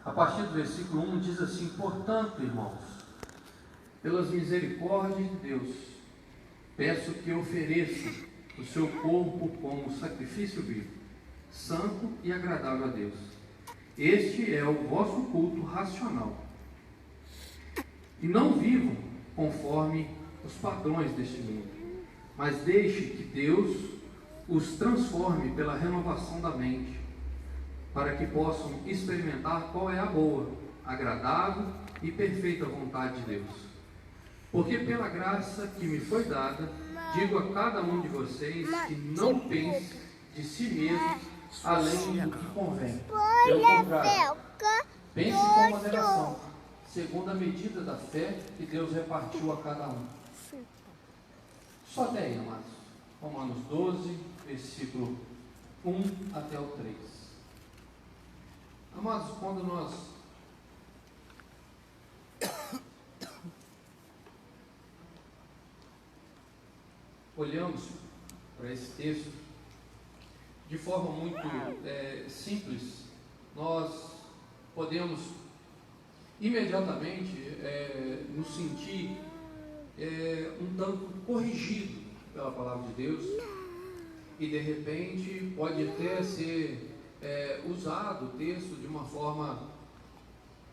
A partir do versículo 1 diz assim: portanto, irmãos, pelas misericórdias de Deus, peço que ofereçam o seu corpo como sacrifício vivo, santo e agradável a Deus. Este é o vosso culto racional. E não vivam conforme os padrões deste mundo, mas deixe que Deus os transforme pela renovação da mente, para que possam experimentar qual é a boa, agradável e perfeita vontade de Deus. Porque pela graça que me foi dada, digo a cada um de vocês que não pense de si mesmo além do que convém. Pelo contrário, pense com moderação, segundo a medida da fé que Deus repartiu a cada um. Só até aí, amados. Romanos 12, versículo 1 até o 3. Amados, quando nós olhamos para esse texto de forma muito simples, nós podemos imediatamente nos sentir um tanto corrigido pela palavra de Deus, e de repente pode até ser usado o texto de uma forma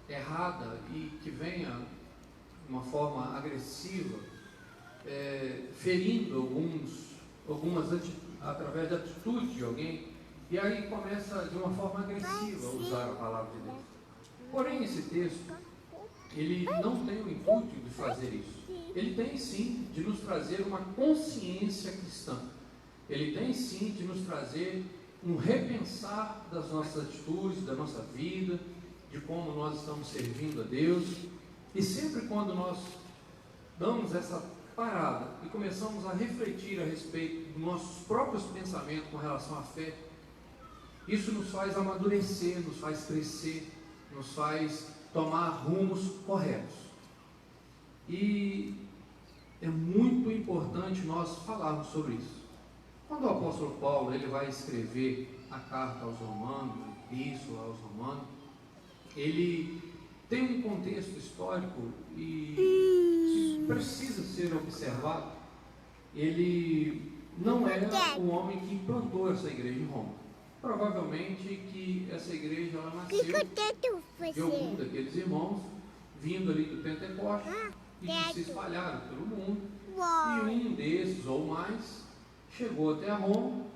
errada e que venha de uma forma agressiva, ferindo algumas através da atitude de alguém, e aí começa de uma forma agressiva a usar a palavra de Deus. Porém, esse texto, ele não tem o intuito de fazer isso. Ele tem sim de nos trazer uma consciência cristã. Ele tem sim de nos trazer um repensar das nossas atitudes, da nossa vida, de como nós estamos servindo a Deus. E sempre quando nós damos essa parada e começamos a refletir a respeito dos nossos próprios pensamentos com relação à fé, isso nos faz amadurecer, nos faz crescer, nos faz tomar rumos corretos. E é muito importante nós falarmos sobre isso. Quando o apóstolo Paulo ele vai escrever a carta aos Romanos, a epístola aos Romanos, ele tem um contexto histórico e precisa ser observado. Ele não era um homem que implantou essa igreja em Roma. Provavelmente que essa igreja ela nasceu de algum daqueles irmãos vindo ali do Pentecostes e que se espalharam pelo mundo, e um desses ou mais chegou até Roma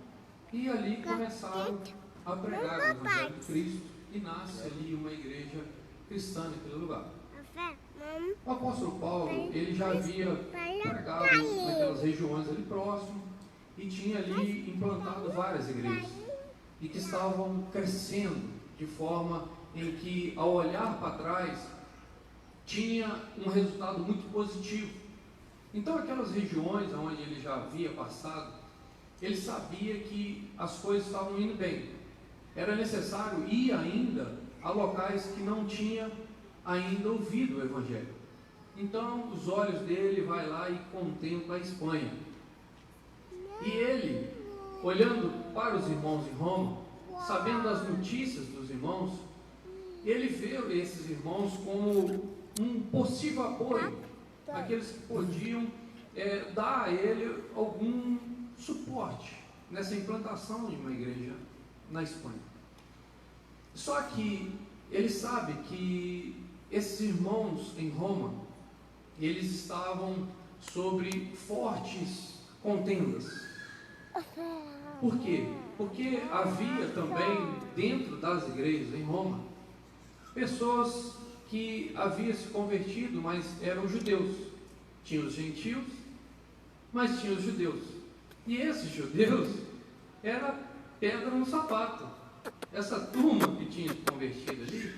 e ali começaram a pregar o Evangelho de Cristo, e nasce ali uma igreja cristã naquele lugar. O apóstolo Paulo ele já havia pregado naquelas regiões ali próximas e tinha ali implantado várias igrejas, e que estavam crescendo de forma em que, ao olhar para trás, tinha um resultado muito positivo. Então, aquelas regiões onde ele já havia passado, ele sabia que as coisas estavam indo bem. Era necessário ir ainda a locais que não tinha ainda ouvido o Evangelho. Então, os olhos dele vai lá e contempla a Espanha. E ele, olhando para os irmãos em Roma, sabendo das notícias dos irmãos, ele vê esses irmãos como um possível apoio, aqueles que podiam dar a ele algum suporte nessa implantação de uma igreja na Espanha. Só que ele sabe que esses irmãos em Roma, eles estavam sobre fortes contendas. Por quê? Porque havia também dentro das igrejas em Roma pessoas que haviam se convertido, mas eram judeus. Tinha os gentios, mas tinha os judeus. E esses judeus era pedra no sapato. Essa turma que tinha se convertido ali,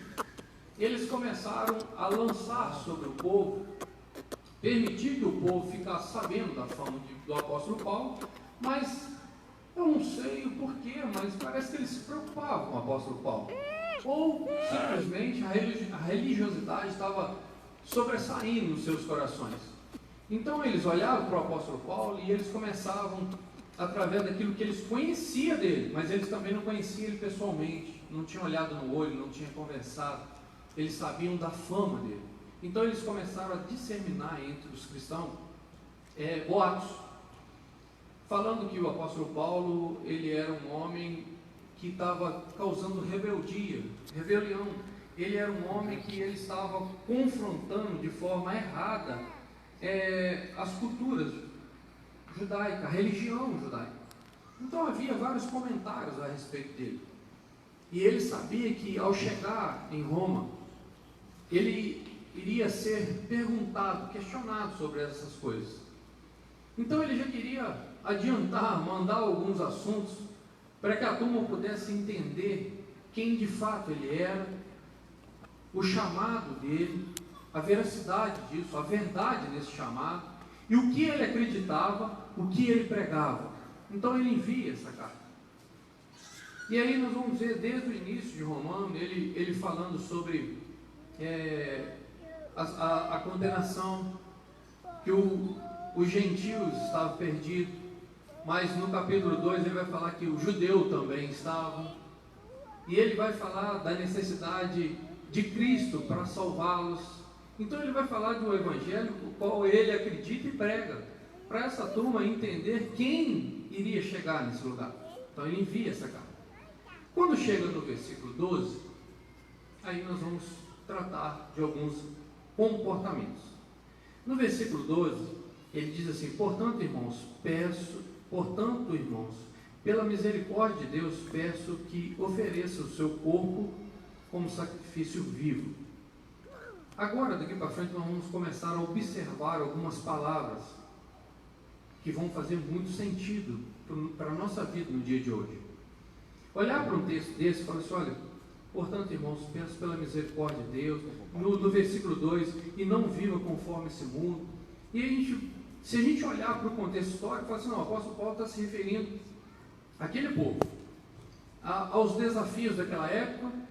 eles começaram a lançar sobre o povo, permitir que o povo ficasse sabendo da fama do apóstolo Paulo, mas eu não sei o porquê, mas parece que eles se preocupavam com o apóstolo Paulo. Ou simplesmente a religiosidade estava sobressaindo nos seus corações. Então eles olhavam para o apóstolo Paulo e eles começavam, através daquilo que eles conheciam dele, mas eles também não conheciam ele pessoalmente, não tinham olhado no olho, não tinham conversado. eles sabiam da fama dele. Então eles começaram a disseminar entre os cristãos boatos, falando que o apóstolo Paulo, ele era um homem que estava causando rebelião. Ele era um homem que ele estava confrontando de forma errada as culturas judaicas, a religião judaica. Então havia vários comentários a respeito dele. E ele sabia que ao chegar em Roma, ele iria ser perguntado, questionado sobre essas coisas. Então ele já queria adiantar, mandar alguns assuntos, para que a turma pudesse entender quem de fato ele era, o chamado dele, a veracidade disso, a verdade desse chamado, e o que ele acreditava, o que ele pregava. Então ele envia essa carta. E aí nós vamos ver desde o início de Romano, ele falando sobre a condenação, que os gentios estavam perdidos, mas no capítulo 2 ele vai falar que o judeu também estava, e ele vai falar da necessidade de Cristo para salvá-los. Então ele vai falar do evangelho, o qual ele acredita e prega, para essa turma entender quem iria chegar nesse lugar. Então ele envia essa carta. Quando chega no versículo 12, aí nós vamos tratar de alguns comportamentos. No versículo 12, ele diz assim: portanto, irmãos, pela misericórdia de Deus, peço que ofereça o seu corpo como sacrifício vivo. Agora, daqui para frente, nós vamos começar a observar algumas palavras que vão fazer muito sentido para a nossa vida no dia de hoje. Olhar para um texto desse e falar assim: olha, portanto, irmãos, peço pela misericórdia de Deus, no versículo 2, e não viva conforme esse mundo. E se a gente olhar para o contexto histórico, fala assim: não, o apóstolo Paulo está se referindo àquele povo, aos desafios daquela época.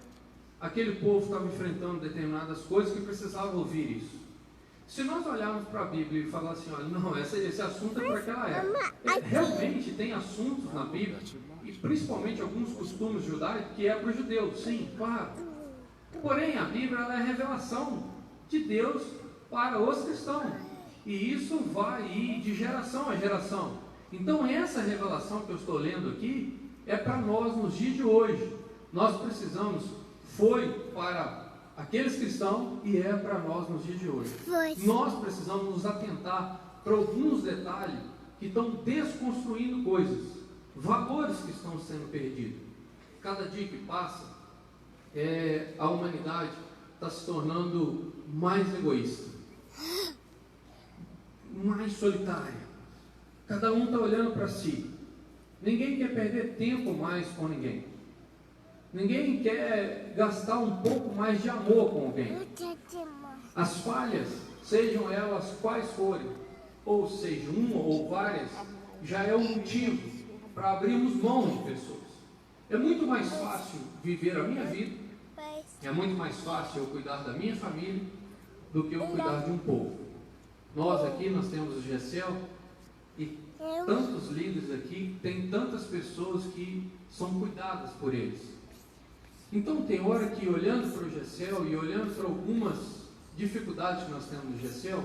Aquele povo estava enfrentando determinadas coisas que precisava ouvir isso. Se nós olharmos para a Bíblia e falar assim: olha, não, esse assunto é para aquela época. Realmente tem assuntos na Bíblia, e principalmente alguns costumes judaicos, que é para os judeus, sim, claro. Porém, a Bíblia ela é a revelação de Deus para os cristãos. E isso vai ir de geração a geração. Então essa revelação que eu estou lendo aqui é para nós nos dias de hoje. Nós precisamos, foi para aqueles cristãos e é para nós nos dias de hoje. Nós precisamos nos atentar para alguns detalhes que estão desconstruindo coisas, valores que estão sendo perdidos. Cada dia que passa, a humanidade está se tornando mais egoísta, mais solitária. Cada um está olhando para si. Ninguém quer perder tempo mais com ninguém. Ninguém quer gastar um pouco mais de amor com alguém. As falhas, sejam elas quais forem, ou seja, uma ou várias, já é um motivo para abrirmos mão de pessoas. É muito mais fácil viver a minha vida, é muito mais fácil eu cuidar da minha família do que eu cuidar de um povo. Nós aqui, nós temos o GECEL e tantos líderes aqui, tem tantas pessoas que são cuidadas por eles. Então tem hora que, olhando para o GECEL e olhando para algumas dificuldades que nós temos no GECEL,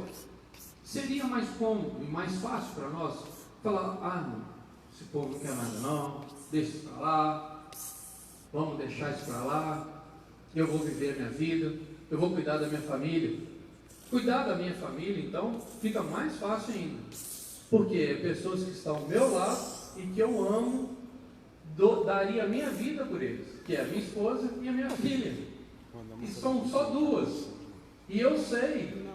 seria mais cômodo e mais fácil para nós falar: ah, não, esse povo não quer nada não, deixa isso para lá, vamos deixar isso para lá, eu vou viver a minha vida, eu vou cuidar da minha família. Cuidar da minha família, então, fica mais fácil ainda, porque é pessoas que estão ao meu lado e que eu amo, daria a minha vida por eles, que é a minha esposa e a minha filha, e são só duas, e eu sei,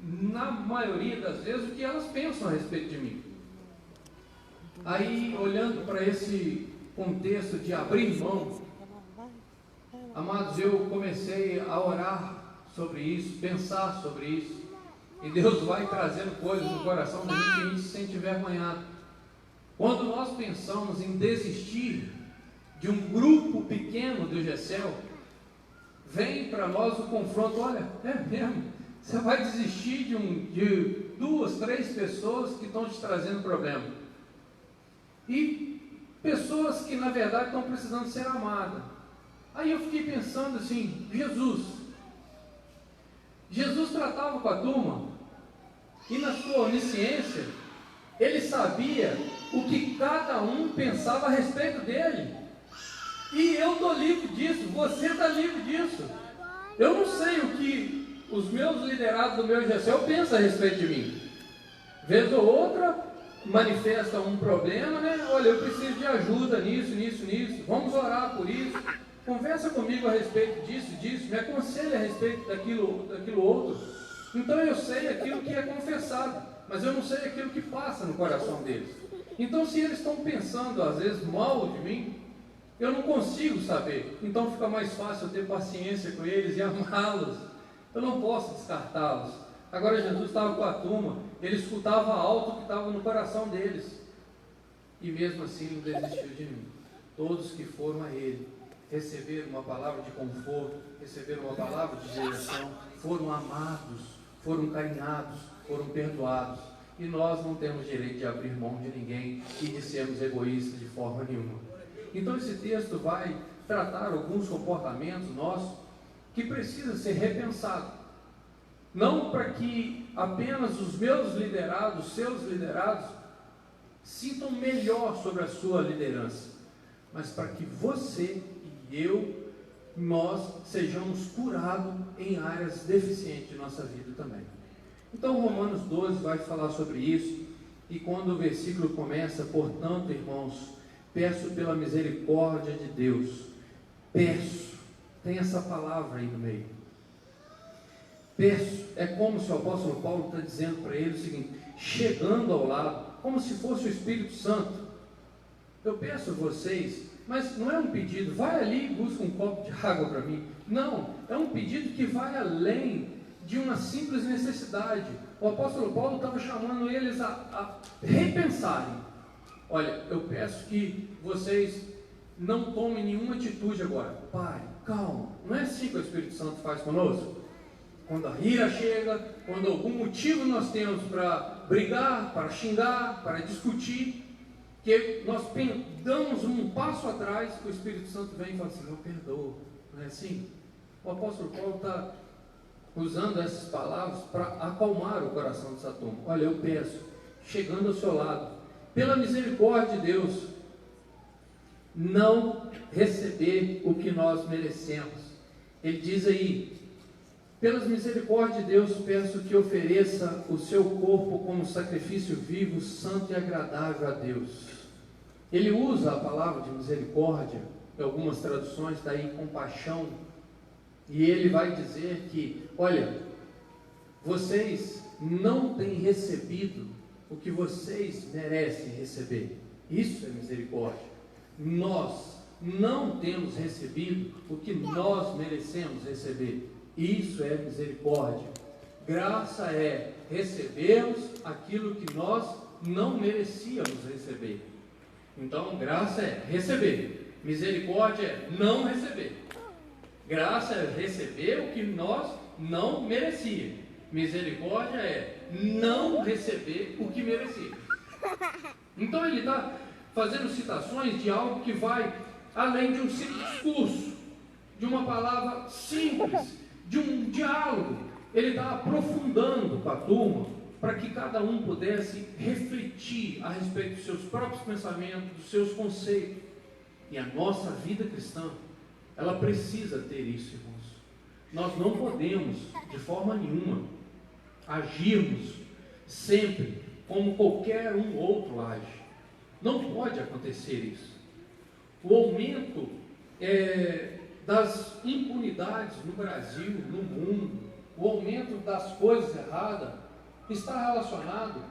na maioria das vezes, o que elas pensam a respeito de mim. Aí, olhando para esse contexto de abrir mão, amados, eu comecei a orar sobre isso, pensar sobre isso, e Deus vai trazendo coisas no coração da gente que a gente se sente envergonhado. Quando nós pensamos em desistir de um grupo pequeno do GECEL, vem para nós o confronto: olha, é mesmo, você vai desistir de 2, 3 pessoas que estão te trazendo problema, e pessoas que na verdade estão precisando ser amadas. Aí eu fiquei pensando assim: Jesus, Jesus tratava com a turma, e na sua onisciência, ele sabia o que cada um pensava a respeito dele. E eu estou livre disso, você está livre disso. Eu não sei o que os meus liderados do meu GCL pensam a respeito de mim. Vez ou outra, manifesta um problema, né? Olha, eu preciso de ajuda nisso, vamos orar por isso. Conversa comigo a respeito disso, me aconselha a respeito daquilo outro. Então eu sei aquilo que é confessado, mas eu não sei aquilo que passa no coração deles. Então se eles estão pensando às vezes mal de mim, eu não consigo saber. Então fica mais fácil eu ter paciência com eles e amá-los. Eu não posso descartá-los. Agora Jesus estava com a turma, ele escutava alto o que estava no coração deles, e mesmo assim não desistiu de mim. Todos que foram a ele, receberam uma palavra de conforto, receberam uma palavra de direção, foram amados, foram carinhados, foram perdoados. E nós não temos direito de abrir mão de ninguém e de sermos egoístas de forma nenhuma. Então esse texto vai tratar alguns comportamentos nossos que precisam ser repensados. Não para que apenas os meus liderados, seus liderados, sintam melhor sobre a sua liderança, mas para que você e eu, nós sejamos curados em áreas deficientes de nossa vida também. Então Romanos 12 vai falar sobre isso, e quando o versículo começa, portanto, irmãos, peço pela misericórdia de Deus, peço, tem essa palavra aí no meio. Peço, é como se o apóstolo Paulo está dizendo para ele o seguinte, chegando ao lado, como se fosse o Espírito Santo. Eu peço a vocês, mas não é um pedido, vai ali e busca um copo de água para mim. Não, é um pedido que vai além de uma simples necessidade. O apóstolo Paulo estava chamando eles a repensarem. Olha, eu peço que vocês não tomem nenhuma atitude agora. Pai, calma, não é assim que o Espírito Santo faz conosco? Quando a ira chega, quando algum motivo nós temos para brigar, para xingar, para discutir, que nós damos um passo atrás, o Espírito Santo vem e fala assim, eu perdoo. Não é assim? O apóstolo Paulo está usando essas palavras para acalmar o coração dessa turma. Olha, eu peço, chegando ao seu lado, pela misericórdia de Deus, não receber o que nós merecemos. Ele diz aí, pelas misericórdias de Deus, peço que ofereça o seu corpo como sacrifício vivo, santo e agradável a Deus. Ele usa a palavra de misericórdia, em algumas traduções, daí compaixão, e ele vai dizer que, olha, vocês não têm recebido o que vocês merecem receber. Isso é misericórdia. Nós não temos recebido o que nós merecemos receber. Isso é misericórdia. Graça é recebermos aquilo que nós não merecíamos receber. Então, graça é receber. Misericórdia é não receber. Graça é receber o que nós não merecíamos. Misericórdia é não receber o que merecíamos. Então, ele está fazendo citações de algo que vai além de um simples discurso, de uma palavra simples, de um diálogo. Ele está aprofundando com a turma para que cada um pudesse refletir a respeito dos seus próprios pensamentos, dos seus conceitos. E a nossa vida cristã, ela precisa ter isso, irmãos. Nós não podemos, de forma nenhuma, agirmos sempre como qualquer um outro age. Não pode acontecer isso. O aumento das impunidades no Brasil, no mundo, o aumento das coisas erradas, está relacionado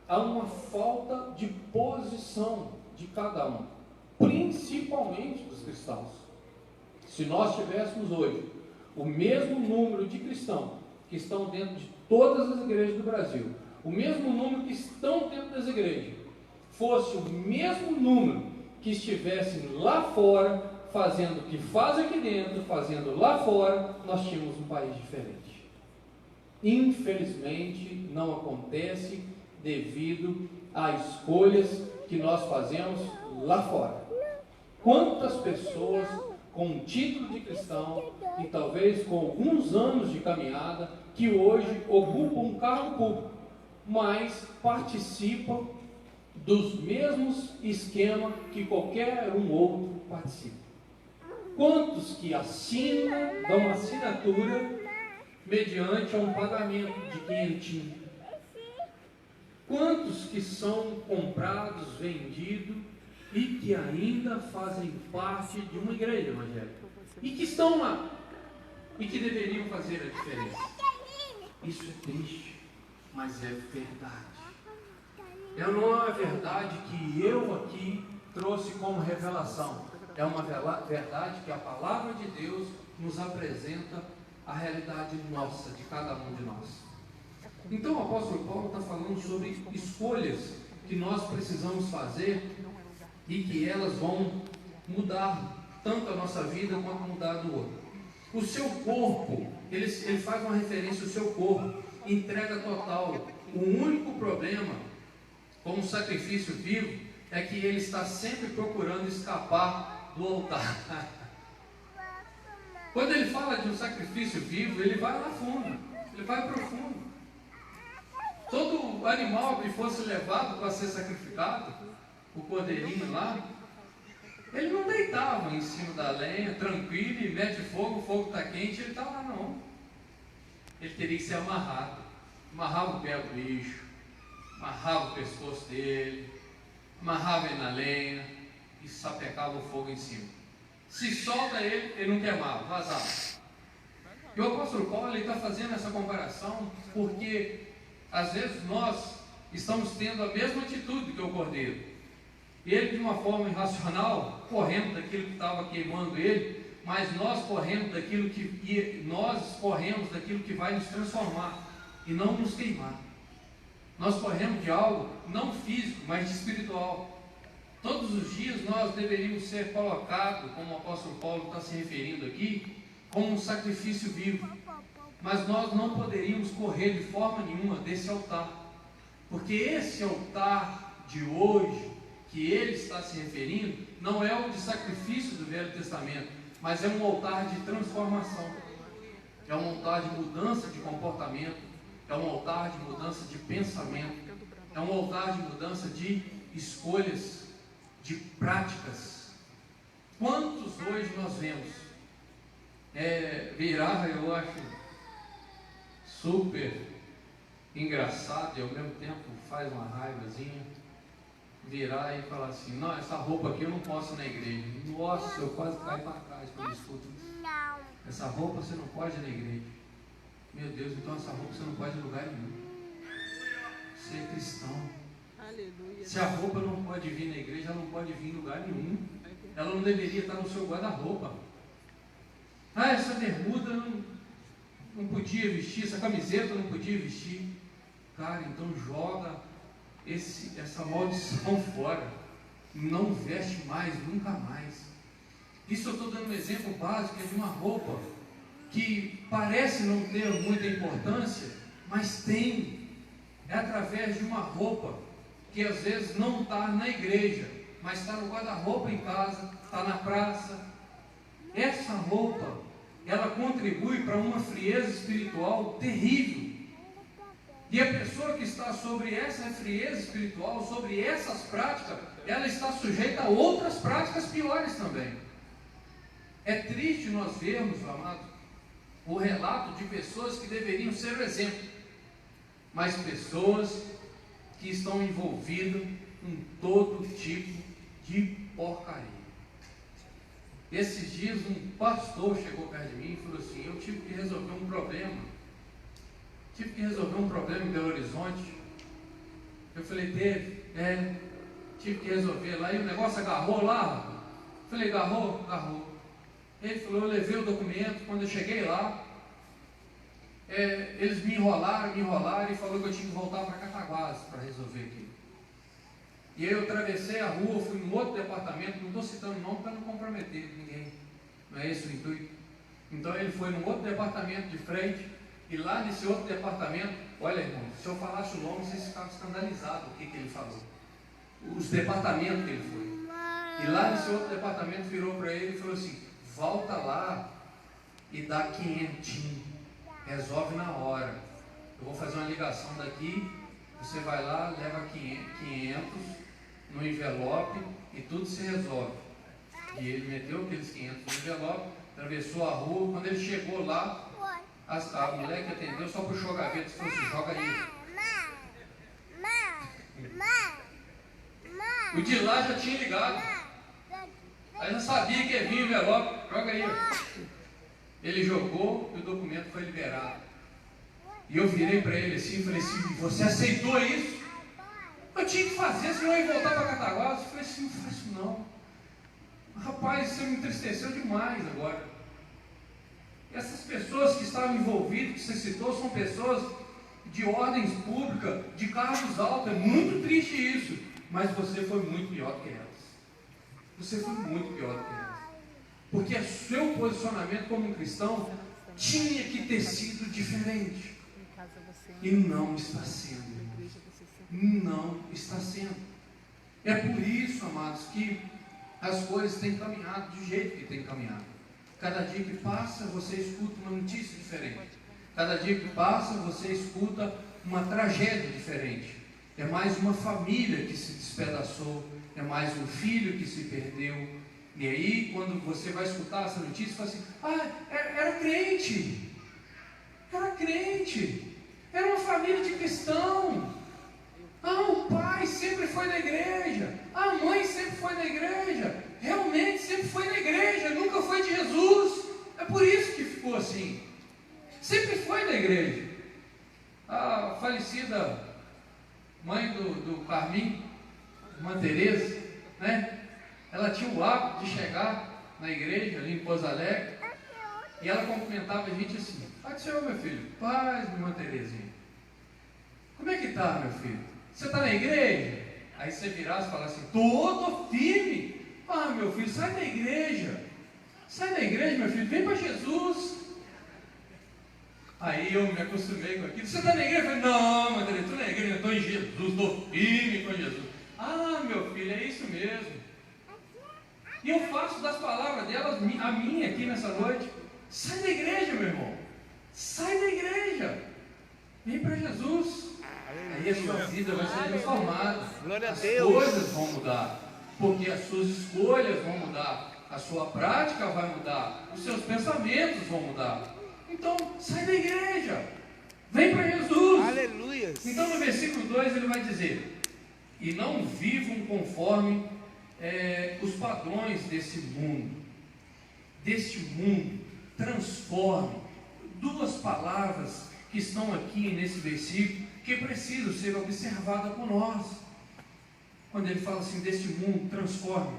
a uma falta de posição de cada um, principalmente dos cristãos. Se nós tivéssemos hoje o mesmo número de cristãos que estão dentro de todas as igrejas do Brasil, o mesmo número que estão dentro das igrejas, fosse o mesmo número que estivessem lá fora, fazendo o que faz aqui dentro, fazendo lá fora, nós tínhamos um país diferente. Infelizmente, não acontece devido a escolhas que nós fazemos lá fora. Quantas pessoas com um título de cristão e talvez com alguns anos de caminhada, que hoje ocupam um cargo público, mas participam dos mesmos esquemas que qualquer um outro participa. Quantos que assinam, dão assinatura mediante a um pagamento de quinhentinho? Quantos que são comprados, vendidos e que ainda fazem parte de uma igreja evangélica e que estão lá e que deveriam fazer a diferença? Isso é triste, mas é verdade. É uma verdade que eu aqui trouxe como revelação. É uma verdade que a palavra de Deus nos apresenta a realidade nossa, de cada um de nós. Então o apóstolo Paulo está falando sobre escolhas que nós precisamos fazer e que elas vão mudar tanto a nossa vida quanto mudar a do outro. O seu corpo, ele faz uma referência ao seu corpo, entrega total. O único problema com o sacrifício vivo é que ele está sempre procurando escapar do altar. Quando ele fala de um sacrifício vivo, ele vai lá fundo, ele vai profundo. Todo animal que fosse levado para ser sacrificado, o cordeirinho lá, ele não deitava em cima da lenha, tranquilo, e mete fogo, o fogo está quente, ele está lá não. Ele teria que ser amarrado. Amarrava o pé do bicho, amarrava o pescoço dele, amarrava ele na lenha e sapecava o fogo em cima. Se solta ele, ele não queimava, vazava. E o apóstolo Paulo está fazendo essa comparação porque às vezes nós estamos tendo a mesma atitude que o cordeiro. Ele, de uma forma irracional, correndo daquilo que estava queimando ele, mas nós corremos daquilo que vai nos transformar e não nos queimar. Nós corremos de algo não físico, mas de espiritual. Todos os dias nós deveríamos ser colocados, como o apóstolo Paulo está se referindo aqui, como um sacrifício vivo. Mas nós não poderíamos correr de forma nenhuma desse altar, porque esse altar de hoje, que ele está se referindo, não é o de sacrifício do Velho Testamento, mas é um altar de transformação, é um altar de mudança de comportamento, é um altar de mudança de pensamento, é um altar de mudança de escolhas, de práticas. Quantos hoje nós vemos virar, eu acho super engraçado e ao mesmo tempo faz uma raivazinha, virar e falar assim: não, essa roupa aqui eu não posso ir na igreja. Nossa, eu quase caio para trás quando escuto isso. Essa roupa você não pode ir na igreja. Meu Deus, então essa roupa você não pode ir em lugar nenhum. Você é cristão. Aleluia. Se a roupa não pode vir na igreja, ela não pode vir em lugar nenhum. Ela não deveria estar no seu guarda-roupa. Ah, essa bermuda não podia vestir, essa camiseta não podia vestir. Cara, então joga essa maldição fora. Não veste mais, nunca mais. Isso eu estou dando um exemplo básico, é de uma roupa que parece não ter muita importância, mas tem. É através de uma roupa que às vezes não está na igreja, mas está no guarda-roupa em casa, está na praça. Essa roupa, ela contribui para uma frieza espiritual terrível. E a pessoa que está sobre essa frieza espiritual, sobre essas práticas, ela está sujeita a outras práticas piores também. É triste nós vermos, amado, o relato de pessoas que deveriam ser o exemplo, mas pessoas que estão envolvidas com todo tipo de porcaria. Esses dias um pastor chegou perto de mim e falou assim: eu tive que resolver um problema. Tive que resolver um problema em Belo Horizonte. Eu falei: tive que resolver lá. E o negócio agarrou lá. Eu falei: agarrou. Ele falou: eu levei o documento. Quando eu cheguei lá, eles me enrolaram e falou que eu tinha que voltar para Cataguases para resolver aquilo. E aí eu atravessei a rua, fui num outro departamento, não estou citando o nome para não comprometer ninguém, não é esse o intuito. Então ele foi num outro departamento de frente, e lá nesse outro departamento, olha irmão, se eu falasse o nome, vocês ficavam escandalizados o que ele falou, os departamentos que ele foi. E lá nesse outro departamento virou para ele e falou assim: volta lá e dá 500, resolve na hora. Eu vou fazer uma ligação daqui, você vai lá, leva 500 no envelope e tudo se resolve. E ele meteu aqueles 500 no envelope, atravessou a rua. Quando ele chegou lá, a mulher que atendeu só puxou a gaveta e falou assim: joga aí. O de lá já tinha ligado, aí já sabia que ia vir o envelope, joga aí. Ele jogou e o documento foi liberado. E eu virei para ele assim e falei assim: você aceitou isso? Eu tinha que fazer, senão eu ia voltar para Cataguases. Eu falei assim: não faz isso não. Rapaz, você me entristeceu demais agora. Essas pessoas que estavam envolvidas, que você citou, são pessoas de ordens públicas, de cargos altos. É muito triste isso. Mas você foi muito pior que elas. Você foi muito pior que elas. Porque o seu posicionamento como um cristão tinha que ter sido diferente. E não está sendo. Não está sendo. É por isso, amados, que as coisas têm caminhado do jeito que têm caminhado. Cada dia que passa, você escuta uma notícia diferente. Cada dia que passa, você escuta uma tragédia diferente. É mais uma família que se despedaçou, é mais um filho que se perdeu. E aí, quando você vai escutar essa notícia, você fala assim: era crente, era uma família de cristão. O pai sempre foi na igreja, a mãe sempre foi na igreja, realmente sempre foi na igreja, nunca foi de Jesus. É por isso que ficou assim. Sempre foi na igreja. A falecida mãe do Carminho, irmã Tereza, né? Ela tinha o hábito de chegar na igreja, ali em Pouso Alegre, e ela cumprimentava a gente assim: Pai do Senhor, meu filho, paz, irmã Terezinha. Como é que está, meu filho? Você está na igreja? Aí você virasse e falasse assim: tô firme. Meu filho, sai da igreja, meu filho, vem para Jesus. Aí eu me acostumei com aquilo. Você está na igreja? Eu falei: não, irmã Tereza, estou na igreja, estou em Jesus, estou firme com Jesus. Meu filho, é isso mesmo. E eu faço das palavras delas a minha aqui nessa noite. Sai da igreja, meu irmão. Sai da igreja. Vem para Jesus. Aí a sua vida vai ser transformada. Glória a As Deus. coisas vão mudar. Porque as suas escolhas vão mudar. A sua prática vai mudar. Os seus pensamentos vão mudar. Então, sai da igreja. Vem para Jesus. Aleluia. Então no versículo 2 ele vai dizer: e não vivam conforme os padrões desse mundo. Transforme. Duas palavras que estão aqui nesse versículo que precisam ser observadas por nós. Quando ele fala assim, deste mundo, transforme,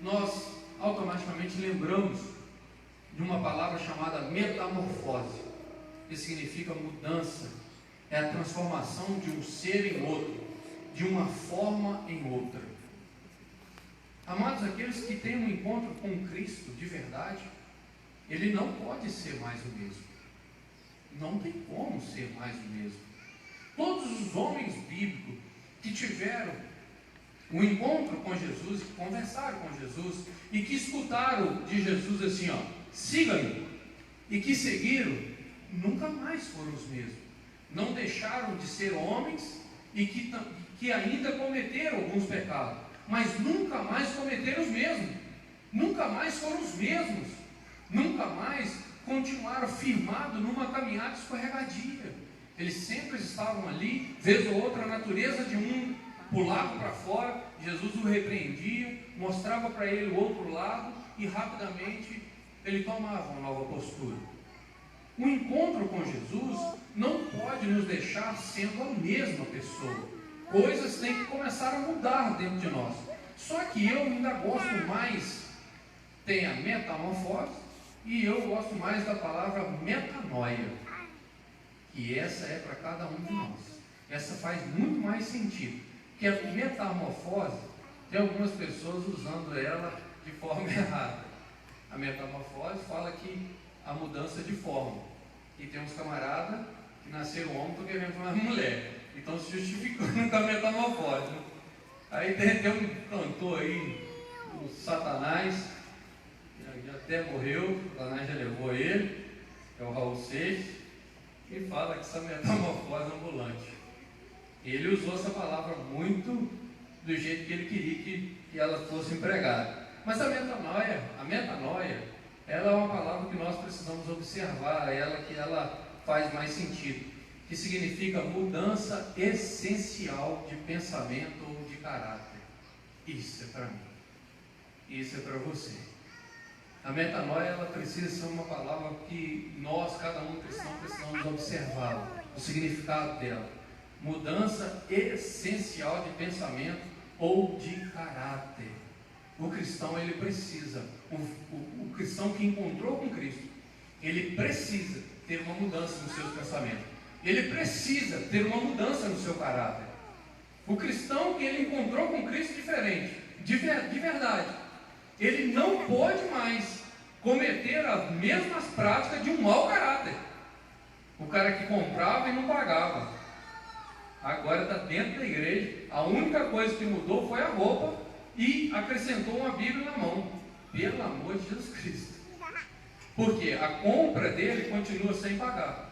nós automaticamente lembramos de uma palavra chamada metamorfose, que significa mudança. É a transformação de um ser em outro, de uma forma em outra. Amados, aqueles que têm um encontro com Cristo de verdade, ele não pode ser mais o mesmo. Não tem como ser mais o mesmo. Todos os homens bíblicos que tiveram um encontro com Jesus, que conversaram com Jesus e que escutaram de Jesus assim, siga-me, e que seguiram, nunca mais foram os mesmos. Não deixaram de ser homens e que ainda cometeram alguns pecados, mas nunca mais cometeram os mesmos. Nunca mais foram os mesmos. Nunca mais continuaram firmados numa caminhada escorregadia. Eles sempre estavam ali, vez ou outra a natureza de um pulava para fora, Jesus o repreendia, mostrava para ele o outro lado e rapidamente ele tomava uma nova postura. O encontro com Jesus não pode nos deixar sendo a mesma pessoa. Coisas têm que começar a mudar dentro de nós. Só que eu ainda gosto mais, tem a metamorfose, e eu gosto mais da palavra metanoia, que essa é para cada um de nós. Essa faz muito mais sentido, que a metamorfose, tem algumas pessoas usando ela de forma errada. A metamorfose fala que a mudança de forma, e tem uns camaradas que nasceram homem, estão querendo uma mulher, e estão se justificando com a metamorfose, né? Aí tem um cantor aí, o Satanás, já até morreu, a Danai já levou ele, é o Raul Seixas, e fala que essa metamorfose ambulante. Ele usou essa palavra muito do jeito que ele queria que ela fosse empregada. Mas a metanoia, ela é uma palavra que nós precisamos observar, que ela faz mais sentido, que significa mudança essencial de pensamento ou de caráter. Isso é para mim, isso é para você. A metanoia, ela precisa ser uma palavra que nós, cada um cristão, precisamos observar o significado dela. Mudança essencial de pensamento ou de caráter. O cristão, ele precisa, o cristão que encontrou com Cristo, ele precisa ter uma mudança nos seus pensamentos. Ele precisa ter uma mudança no seu caráter. O cristão que ele encontrou com Cristo diferente, de verdade, ele não pode mais cometer as mesmas práticas de um mau caráter. O cara que comprava e não pagava, agora está dentro da igreja. A única coisa que mudou foi a roupa e acrescentou uma Bíblia na mão. Pelo amor de Jesus Cristo. Porque a compra dele continua sem pagar.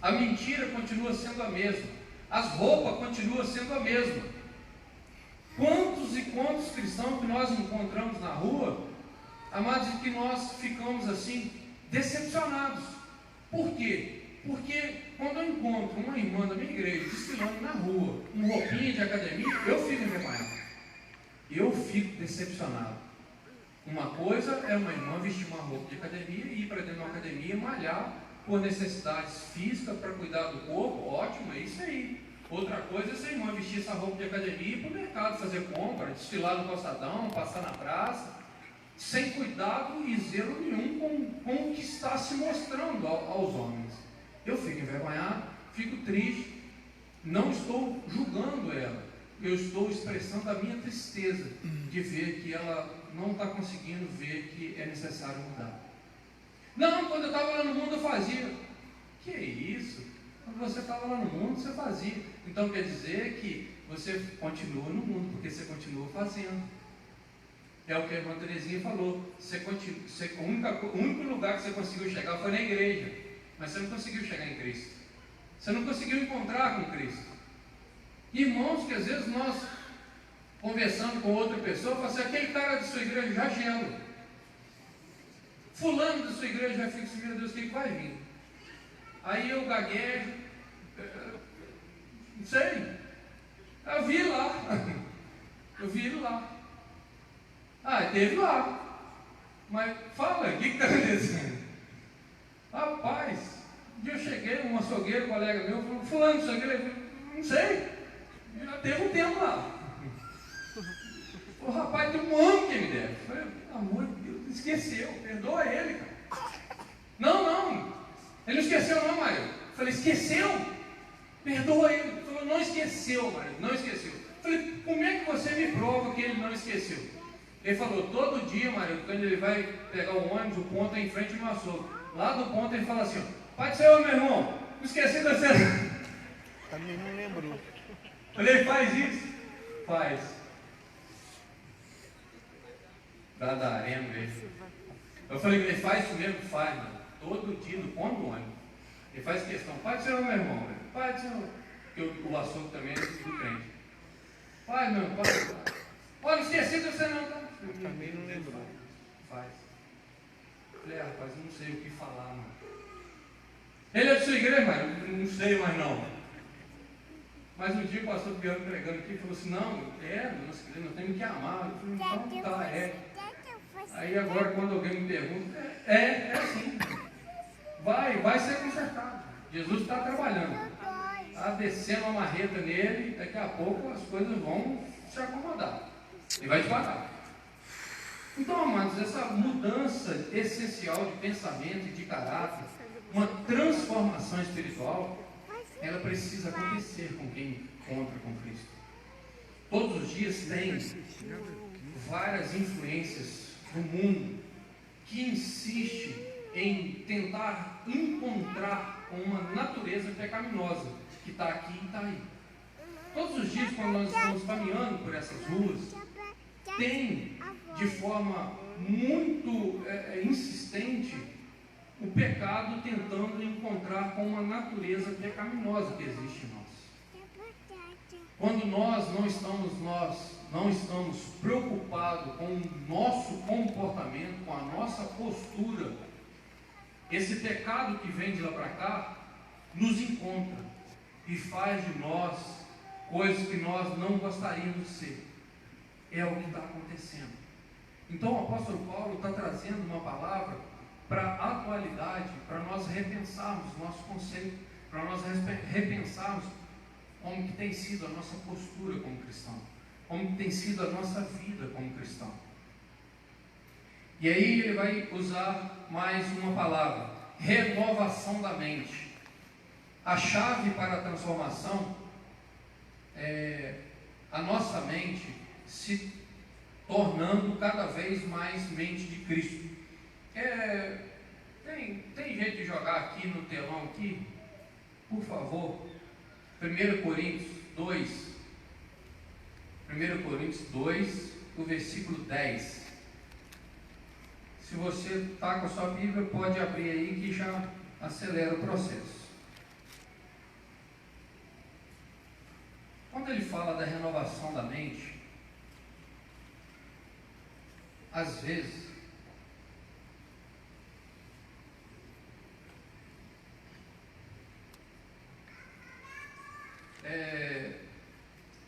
A mentira continua sendo a mesma. As roupas continuam sendo a mesma. Quantos e quantos cristãos que nós encontramos na rua, amados, e que nós ficamos assim, decepcionados. Por quê? Porque quando eu encontro uma irmã da minha igreja desfilando na rua, com roupinha de academia, eu fico envergonhado. Eu fico decepcionado. Uma coisa é uma irmã vestir uma roupa de academia e ir para dentro de uma academia malhar por necessidades físicas para cuidar do corpo, ótimo, é isso aí. Outra coisa é essa irmã vestir essa roupa de academia e ir para o mercado fazer compra, desfilar no calçadão, passar na praça, sem cuidado e zelo nenhum com o que está se mostrando aos homens. Eu fico envergonhado, fico triste, não estou julgando ela, eu estou expressando a minha tristeza de ver que ela não está conseguindo ver que é necessário mudar. Não, quando eu estava lá no mundo eu fazia. Que isso? Quando você estava lá no mundo você fazia. Então quer dizer que você continua no mundo, porque você continua fazendo. É o que a irmã Terezinha falou. O único lugar que você conseguiu chegar foi na igreja. Mas você não conseguiu chegar em Cristo. Você não conseguiu encontrar com Cristo. Irmãos, que às vezes nós, conversando com outra pessoa, fala assim, aquele cara da sua igreja já gelo. Fulano da sua igreja já fica assim, meu Deus, o que vai vir? Aí eu gaguejo, não sei, eu vi ele lá. Ah, teve lá. Mas fala, o que está acontecendo? Rapaz, um dia eu cheguei, um açougueiro, um colega meu, falou, fulano da sua igreja, não sei, já teve um tempo lá. O rapaz tem um ano que ele me deve. Eu falei, pelo amor de Deus, esqueceu, perdoa ele, cara. Não, ele não esqueceu não, marido. Eu falei, esqueceu? Perdoa ele. Ele falou, não esqueceu, marido, não esqueceu. Eu falei, como é que você me prova que ele não esqueceu? Ele falou, todo dia, marido, quando ele vai pegar o ônibus, o ponto é em frente ao açougue. Lá do ponto ele fala assim, Pai do Senhor, meu irmão, não esqueci de você. Também não lembrou. Eu falei, faz isso? Faz. Dadareno ele. Eu falei, ele faz isso mesmo? Faz, mano. Todo dia no ponto do ônibus. Ele faz questão, Pai do Senhor, meu irmão. Pai do Senhor. Porque o assunto também é do crente. Pai, meu irmão, pai. Olha, não esqueci de você não, tá? Eu também não lembrou. Faz. Eu falei, rapaz, eu não sei o que falar, mano. Ele é de sua igreja, mas não sei mais não. Mas um dia o pastor Piano pregando aqui falou assim, não, nossa igreja, nós temos que amar. Eu falei, então tá, é. Aí agora quando alguém me pergunta, é assim. Vai ser consertado. Jesus está trabalhando. Está descendo uma marreta nele, daqui a pouco as coisas vão se acomodar. E vai devagar. Então, amados, essa mudança essencial de pensamento e de caráter, uma transformação espiritual, ela precisa acontecer com quem encontra com Cristo. Todos os dias tem várias influências do mundo que insiste em tentar encontrar com uma natureza pecaminosa que está aqui e está aí. Todos os dias, quando nós estamos caminhando por essas ruas, tem de forma muito insistente o pecado tentando encontrar com uma natureza pecaminosa que existe em nós. Quando nós não estamos preocupados com o nosso comportamento, com a nossa postura, esse pecado que vem de lá para cá nos encontra e faz de nós coisas que nós não gostaríamos de ser. É o que está acontecendo. Então o apóstolo Paulo está trazendo uma palavra para a atualidade, para nós repensarmos nosso conceito, para nós repensarmos como que tem sido a nossa postura como cristão, como que tem sido a nossa vida como cristão. E aí ele vai usar mais uma palavra: renovação da mente. A chave para a transformação é a nossa mente se tornando cada vez mais mente de Cristo. Tem jeito de jogar aqui no telão aqui? Por favor. 1 Coríntios 2. 1 Coríntios 2, o versículo 10. Se você está com a sua Bíblia, pode abrir aí que já acelera o processo. Quando ele fala da renovação da mente, às vezes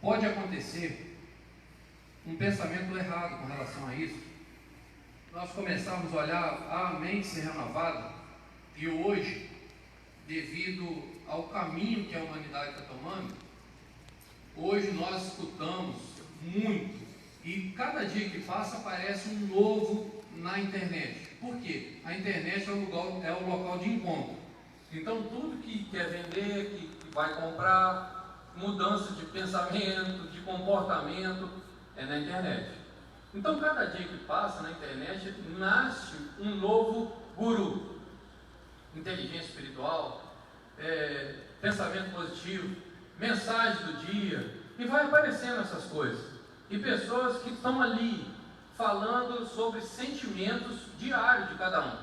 pode acontecer um pensamento errado com relação a isso. Nós começamos a olhar a mente ser renovada e hoje, devido ao caminho que a humanidade está tomando, hoje nós escutamos muito e cada dia que passa aparece um novo na internet. Por quê? A internet é o local de encontro. Então tudo que quer vender, que vai comprar, mudança de pensamento, de comportamento, é na internet. Então cada dia que passa na internet nasce um novo guru. Inteligência espiritual, pensamento positivo, mensagem do dia, e vai aparecendo essas coisas. E pessoas que estão ali falando sobre sentimentos diários de cada um.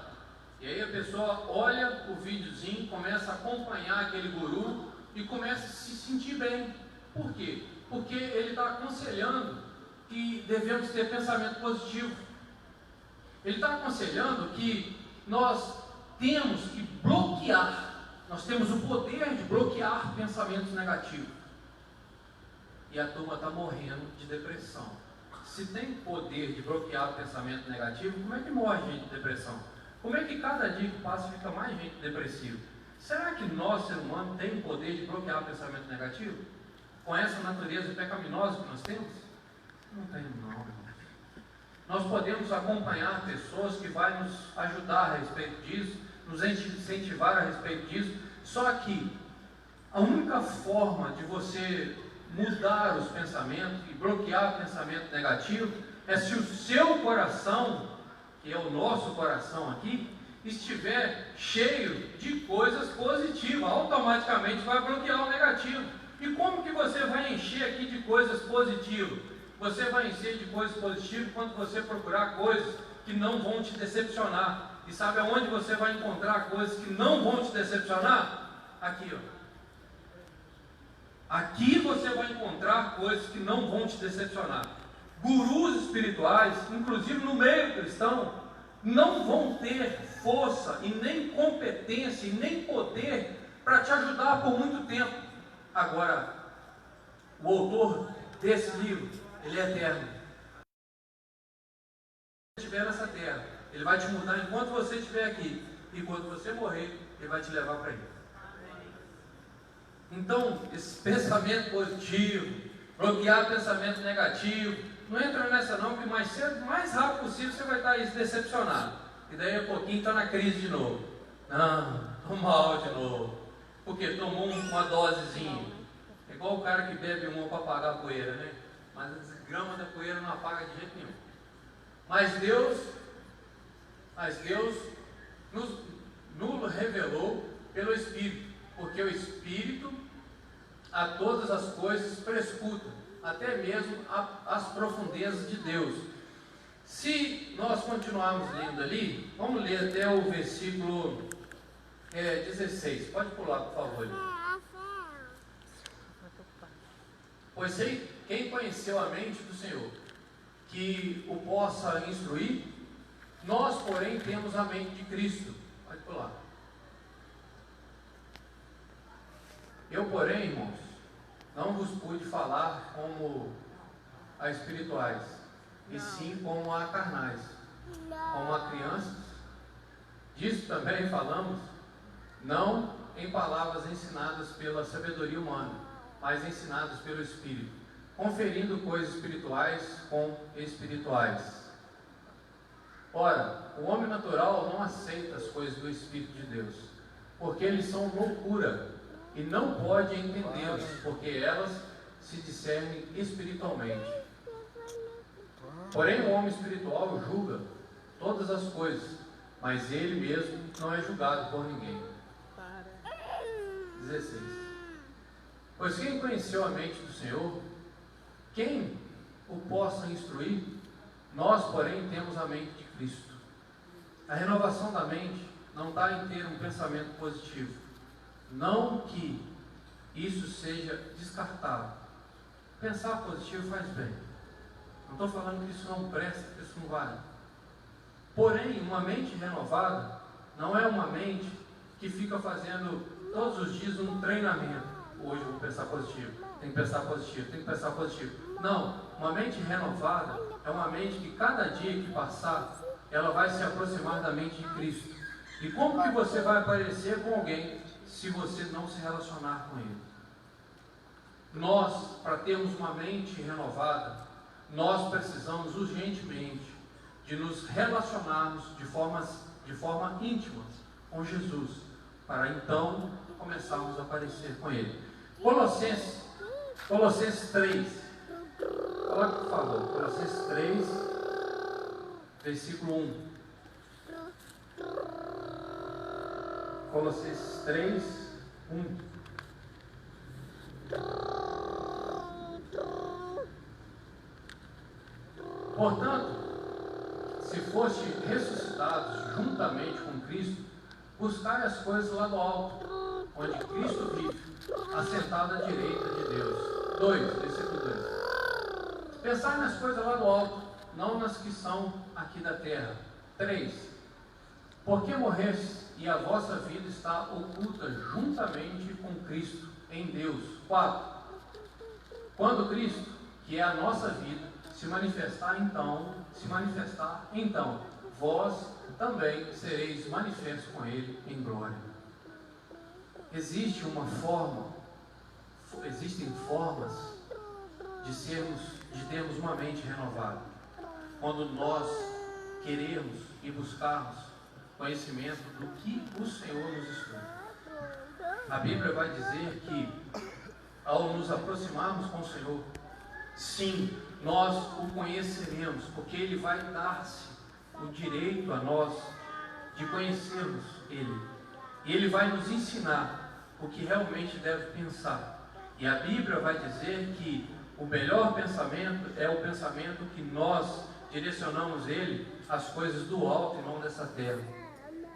E aí a pessoa olha o videozinho, começa a acompanhar aquele guru e começa a se sentir bem. Por quê? Porque ele está aconselhando que devemos ter pensamento positivo. Ele está aconselhando que nós temos que bloquear, nós temos o poder de bloquear pensamentos negativos. E a turma está morrendo de depressão. Se tem poder de bloquear o pensamento negativo, como é que morre gente de depressão? Como é que cada dia que passa fica mais gente depressiva? Será que nós, ser humano, tem o poder de bloquear o pensamento negativo? Com essa natureza pecaminosa que nós temos? Não tem, não. Nós podemos acompanhar pessoas que vão nos ajudar a respeito disso, nos incentivar a respeito disso, só que a única forma de você mudar os pensamentos e bloquear o pensamento negativo é se o seu coração, que é o nosso coração aqui, estiver cheio de coisas positivas. Automaticamente vai bloquear o negativo. E como que você vai encher aqui de coisas positivas? Você vai encher de coisas positivas quando você procurar coisas que não vão te decepcionar. E sabe aonde você vai encontrar coisas que não vão te decepcionar? Aqui, ó. Aqui você vai encontrar coisas que não vão te decepcionar. Gurus espirituais, inclusive no meio cristão, não vão ter força e nem competência e nem poder para te ajudar por muito tempo. Agora, o autor desse livro, ele é eterno. Se você estiver nessa terra, ele vai te mudar enquanto você estiver aqui. E quando você morrer, ele vai te levar para ele. Então, esse pensamento positivo, bloquear pensamento negativo, não entra nessa não, que mais cedo, mais rápido possível, você vai estar aí decepcionado. E daí a pouquinho está na crise de novo. Não, estou mal de novo. Porque tomou uma dosezinha. É igual o cara que bebe uma para apagar a poeira, né? Mas a grama da poeira não apaga de jeito nenhum. Mas Deus nos revelou pelo Espírito. Porque o Espírito a todas as coisas prescuta, até mesmo as profundezas de Deus. Se nós continuarmos lendo ali, vamos ler até o versículo 16. Pode pular, por favor. Pois quem conheceu a mente do Senhor, que o possa instruir, nós, porém, temos a mente de Cristo. Pode pular. Eu, porém, irmãos, não vos pude falar como a espirituais, e sim como a carnais, como a crianças. Disso também falamos, não em palavras ensinadas pela sabedoria humana, mas ensinadas pelo Espírito, conferindo coisas espirituais com espirituais. Ora, o homem natural não aceita as coisas do Espírito de Deus, porque eles são loucura, e não pode entendê-las, porque elas se discernem espiritualmente. Porém, o homem espiritual julga todas as coisas, mas ele mesmo não é julgado por ninguém. 16. Pois quem conheceu a mente do Senhor, quem o possa instruir? Nós, porém, temos a mente de Cristo. A renovação da mente não está em ter um pensamento positivo. Não que isso seja descartável. Pensar positivo faz bem. Não estou falando que isso não presta, que isso não vale. Porém, uma mente renovada não é uma mente que fica fazendo todos os dias um treinamento. Hoje eu vou pensar positivo, tem que pensar positivo, tem que pensar positivo. Não, uma mente renovada é uma mente que cada dia que passar, ela vai se aproximar da mente de Cristo. E como que você vai aparecer com alguém se você não se relacionar com ele? Nós, para termos uma mente renovada, nós precisamos urgentemente de nos relacionarmos de forma íntima com Jesus, para então começarmos a aparecer com ele. Colossenses 3, coloque por favor, Colossenses 3, versículo 1. Colossenses 3, 1. Portanto, se foste ressuscitados juntamente com Cristo, buscai as coisas lá do alto, onde Cristo vive, assentado à direita de Deus. 2, versículo 2. Pensai nas coisas lá do alto, não nas que são aqui da terra. 3. Porque morrestes, e a vossa vida está oculta juntamente com Cristo em Deus. 4. Quando Cristo, que é a nossa vida, se manifestar então, vós também sereis manifestos com Ele em glória. Existem formas de termos uma mente renovada. Quando nós queremos e buscarmos conhecimento do que o Senhor nos instrui. A Bíblia vai dizer que, ao nos aproximarmos com o Senhor, sim, nós o conheceremos, porque Ele vai dar-se o direito a nós de conhecermos Ele. E Ele vai nos ensinar o que realmente deve pensar. E a Bíblia vai dizer que o melhor pensamento é o pensamento que nós direcionamos Ele às coisas do alto e não dessa terra.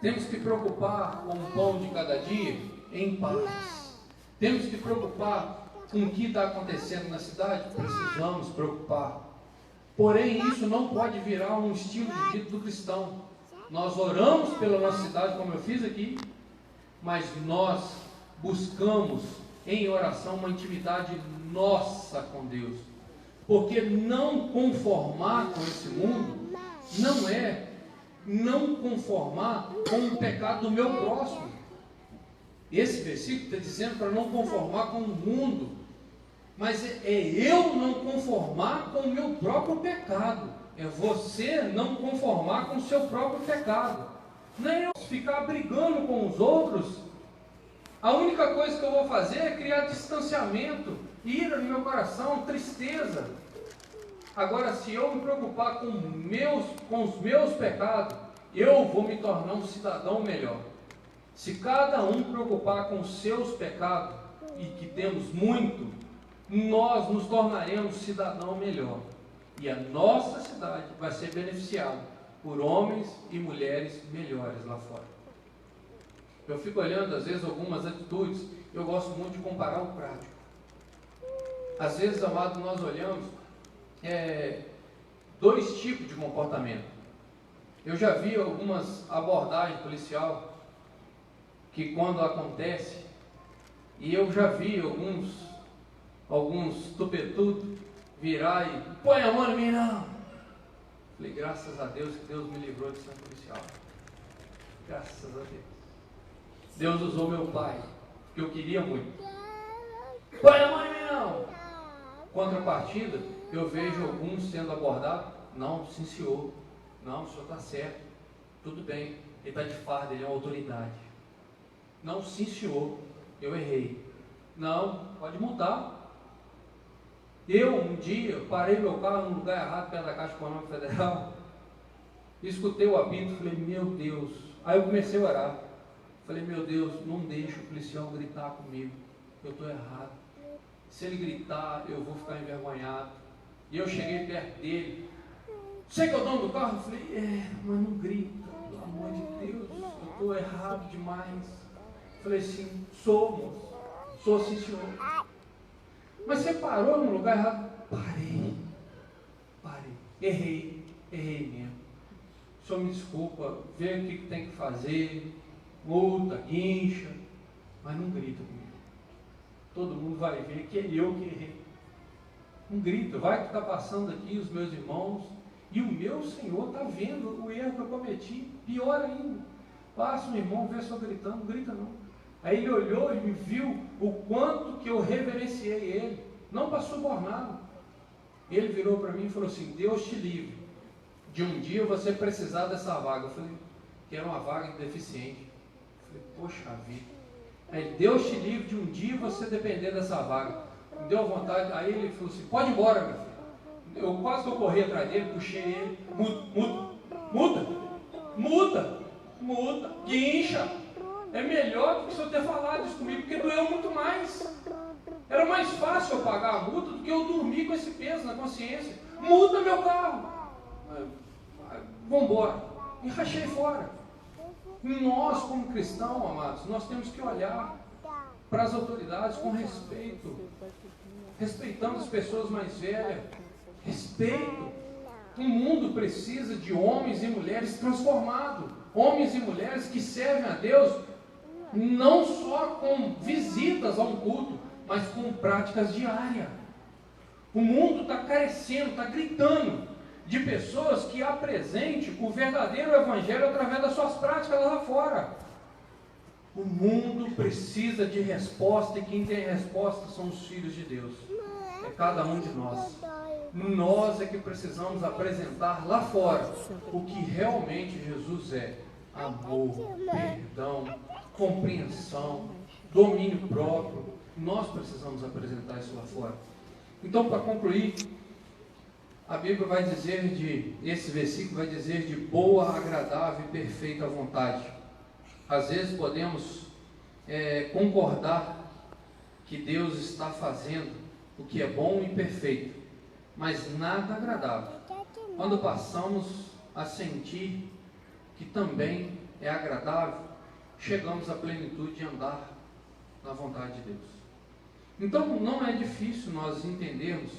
Temos que preocupar com o pão de cada dia em paz. Temos que preocupar com o que está acontecendo na cidade? Precisamos preocupar. Porém, isso não pode virar um estilo de vida do cristão. Nós oramos pela nossa cidade, como eu fiz aqui, mas nós buscamos em oração uma intimidade nossa com Deus. Porque não conformar com esse mundo não é não conformar com o pecado do meu próximo. Esse versículo está dizendo para não conformar com o mundo, mas é eu não conformar com o meu próprio pecado, é você não conformar com o seu próprio pecado, não é eu ficar brigando com os outros. A única coisa que eu vou fazer é criar distanciamento, ira no meu coração, tristeza. Agora, se eu me preocupar com os meus pecados, eu vou me tornar um cidadão melhor. Se cada um preocupar com os seus pecados, e que temos muito, nós nos tornaremos cidadão melhor. E a nossa cidade vai ser beneficiada por homens e mulheres melhores lá fora. Eu fico olhando, às vezes, algumas atitudes, eu gosto muito de comparar o prático. Às vezes, amado, nós olhamos dois tipos de comportamento. Eu já vi algumas abordagens policial que quando acontece, e eu já vi alguns tupetudos virar e põe a mão em mim, não. Falei, graças a Deus que Deus me livrou de ser um policial. Graças a Deus. Deus usou meu pai, que eu queria muito. Põe a mão em mim, não. Contrapartida, eu vejo alguns sendo abordados. Não, sim senhor. Não, o senhor está certo. Tudo bem. Ele está de farda, ele é uma autoridade. Não, sim senhor. Eu errei. Não, pode mudar. Eu, um dia, parei meu carro num lugar errado, perto da Caixa Econômica Federal, escutei o apito, falei, meu Deus. Aí eu comecei a orar. Falei, meu Deus, não deixe o policial gritar comigo. Eu estou errado. Se ele gritar, eu vou ficar envergonhado. E eu cheguei perto dele. Você que é o dono do carro? Eu falei, mas não grita, pelo amor de Deus, eu estou errado demais. Falei assim, sou, moço. Sou sim, senhor. Mas você parou no lugar errado? Parei. Errei mesmo. O senhor me desculpa, vê o que tem que fazer, multa, guincha, mas não grita comigo. Todo mundo vai ver que é eu que errei. Não grita, vai que está passando aqui os meus irmãos, e o meu Senhor está vendo o erro que eu cometi, pior ainda. Passa um irmão, vê só gritando, não grita não. Aí ele olhou e me viu o quanto que eu reverenciei ele, não para suborná-lo. Ele virou para mim e falou assim, Deus te livre de um dia você precisar dessa vaga. Eu falei, que era uma vaga de deficiente. Eu falei, poxa vida. Aí, Deus te livre de um dia você depender dessa vaga. Me deu vontade, aí ele falou assim, pode ir embora, meu filho. Eu quase que eu corri atrás dele, puxei ele, muda, guincha. É melhor do que o senhor ter falado isso comigo, porque doeu muito mais. Era mais fácil eu pagar a multa do que eu dormir com esse peso na consciência. Muda meu carro. Vamos embora. E rachei fora. Nós, como cristãos, amados, nós temos que olhar para as autoridades com respeito. Respeitando as pessoas mais velhas. Respeito. O mundo precisa de homens e mulheres transformados. Homens e mulheres que servem a Deus não só com visitas a um culto, mas com práticas diárias. O mundo está carecendo, está gritando de pessoas que apresentem o verdadeiro evangelho através das suas práticas lá fora. O mundo precisa de resposta, e quem tem resposta são os filhos de Deus. É cada um de nós. Nós é que precisamos apresentar lá fora o que realmente Jesus é: amor, perdão, compreensão, domínio próprio. Nós precisamos apresentar isso lá fora. Então, para concluir, a Bíblia vai dizer esse versículo vai dizer de boa, agradável e perfeita vontade. Às vezes podemos concordar que Deus está fazendo o que é bom e perfeito, mas nada agradável. Quando passamos a sentir que também é agradável, chegamos à plenitude de andar na vontade de Deus. Então não é difícil nós entendermos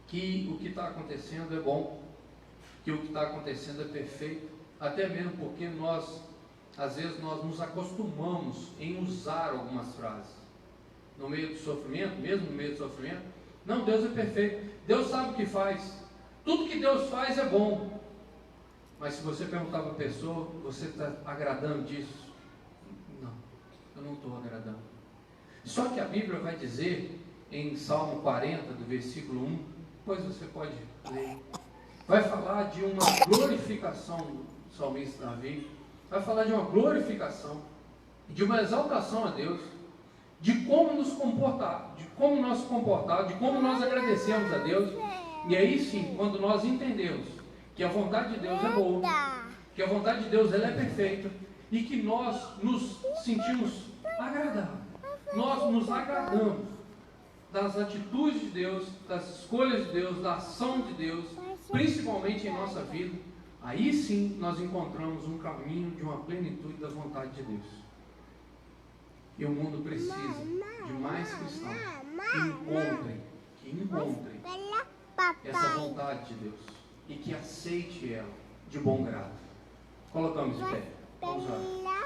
que o que está acontecendo é bom, que o que está acontecendo é perfeito, até mesmo porque às vezes nós nos acostumamos em usar algumas frases. No meio do sofrimento, mesmo no meio do sofrimento, não, Deus é perfeito, Deus sabe o que faz, tudo que Deus faz é bom. Mas se você perguntar para a pessoa, você está agradando disso? Não, eu não estou agradando. Só que a Bíblia vai dizer, em Salmo 40, do versículo 1, depois você pode ler, vai falar de uma glorificação do salmista Davi, vai falar de uma glorificação, de uma exaltação a Deus, de como nos comportar, de como nós comportar, de como nós agradecemos a Deus. E aí sim, quando nós entendemos que a vontade de Deus é boa, que a vontade de Deus ela é perfeita, e que nós nos sentimos agradados, nós nos agradamos das atitudes de Deus, das escolhas de Deus, da ação de Deus, principalmente em nossa vida, Aí sim nós encontramos um caminho de uma plenitude da vontade de Deus. E o mundo precisa de mais cristãos que encontrem essa vontade de Deus e que aceite ela de bom grado. Colocamos de pé. Vamos orar.